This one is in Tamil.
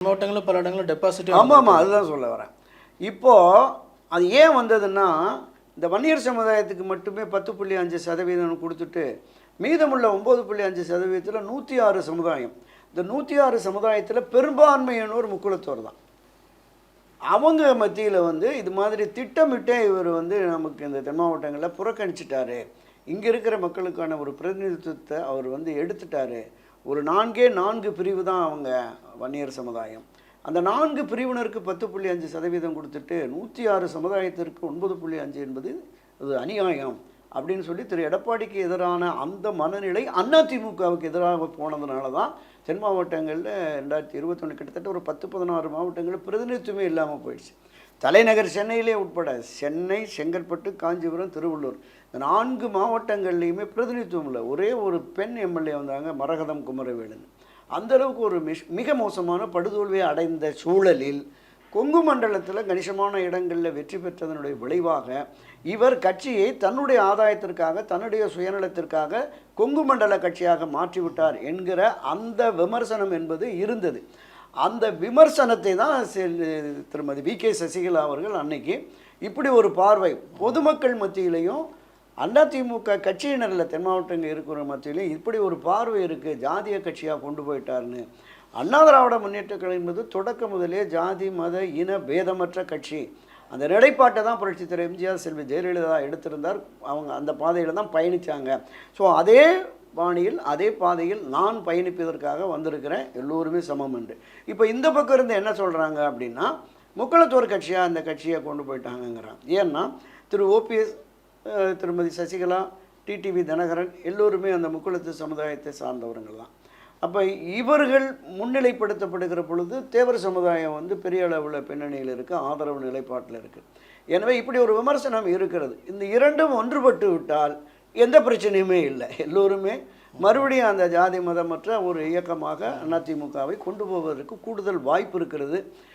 மாவட்டங்களும் பல இடங்களும் டெபாசிட். ஆமாம், அதுதான் சொல்ல வரேன். இப்போது அது ஏன் வந்ததுன்னா, இந்த வன்னியர் சமுதாயத்துக்கு மட்டுமே 10.5% கொடுத்துட்டு மீதமுள்ள 9.5%த்தில் 106 சமுதாயம். இந்த 106 சமுதாயத்தில் பெரும்பான்மையானோர் முக்குளத்தோர் தான். அவங்க மத்தியில் இது மாதிரி திட்டமிட்டே இவர் நமக்கு இந்த தென் மாவட்டங்களில் புறக்கணிச்சிட்டாரு. இங்கே இருக்கிற மக்களுக்கான ஒரு பிரதிநிதித்துவத்தை அவர் எடுத்துட்டாரு. ஒரு 4 பிரிவு தான் அவங்க வன்னியர் சமுதாயம். அந்த 4 பிரிவினருக்கு 10.5% கொடுத்துட்டு 106 சமுதாயத்திற்கு 9.5 என்பது அது அநியாயம் அப்படின்னு சொல்லி திரு எடப்பாடிக்கு எதிரான அந்த மனநிலை அதிமுகவுக்கு எதிராக போனதுனால தான் தென் மாவட்டங்களில் 2021 கிட்டத்தட்ட ஒரு 10-16 மாவட்டங்களில் பிரதிநிதித்துவமே இல்லாமல் போயிடுச்சு. தலைநகர் சென்னையிலே உட்பட சென்னை, செங்கல்பட்டு, காஞ்சிபுரம், திருவள்ளூர் இந்த 4 மாவட்டங்கள்லேயுமே பிரதிநிதித்துவம் இல்லை. ஒரே ஒரு பெண் எம்எல்ஏ வந்தாங்க, மரகதம் குமரவேலன். அந்தளவுக்கு ஒரு மிக மோசமான படுதோல்வியை அடைந்த சூழலில் கொங்கு மண்டலத்தில் கணிசமான இடங்களில் வெற்றி பெற்றதனுடைய விளைவாக இவர் கட்சியை தன்னுடைய ஆதாயத்திற்காக, தன்னுடைய சுயநலத்திற்காக கொங்கு மண்டல கட்சியாக மாற்றிவிட்டார் என்கிற அந்த விமர்சனம் என்பது இருந்தது. அந்த விமர்சனத்தை தான் திருமதி வி.கே. சசிகலா அவர்கள் அன்னைக்கு இப்படி ஒரு பார்வை பொதுமக்கள் மத்தியிலையும் அதிமுக கட்சியினரில் தென் மாவட்டங்கள் இருக்கிற மத்தியிலையும் இப்படி ஒரு பார்வை இருக்குது, ஜாதிய கட்சியாக கொண்டு போயிட்டார்னு. அண்ணா திராவிட முன்னேற்ற கழகம் என்பது தொடக்க முதலே ஜாதி மத இன பேதமற்ற கட்சி. அந்த நிலைப்பாட்டை தான் புரட்சித் தலைவர் எம்ஜிஆர், செல்வி ஜெயலலிதா எடுத்திருந்தார். அவங்க அந்த பாதையில் தான் பயணித்தாங்க. ஸோ அதே பாணியில் அதே பாதையில் நான் பயணிப்பதற்காக வந்திருக்கிறேன், எல்லோருமே சமம் என்று. இப்போ இந்த பக்கம் இருந்து என்ன சொல்கிறாங்க அப்படின்னா, முக்குளத்தோர் கட்சியாக அந்த கட்சியை கொண்டு போயிட்டாங்கங்கிறான். ஏன்னா திரு ஓபிஎஸ், திருமதி சசிகலா, டிடிவி தினகரன் எல்லோருமே அந்த முக்குளத்து சமுதாயத்தை சார்ந்தவர்கள் தான். அப்போ இவர்கள் முன்னிலைப்படுத்தப்படுகிற பொழுது தேவர் சமுதாயம் பெரிய அளவில் பின்னணியில் இருக்குது, ஆதரவு நிலைப்பாட்டில் இருக்குது. எனவே இப்படி ஒரு விமர்சனம் இருக்கிறது. இந்த இரண்டும் ஒன்றுபட்டு விட்டால் எந்த பிரச்சனையுமே இல்லை. எல்லோருமே மறுபடியும் அந்த ஜாதி மதமற்ற ஒரு இயக்கமாக அதிமுகவை கொண்டு போவதற்கு கூடுதல் வாய்ப்பு இருக்கிறது.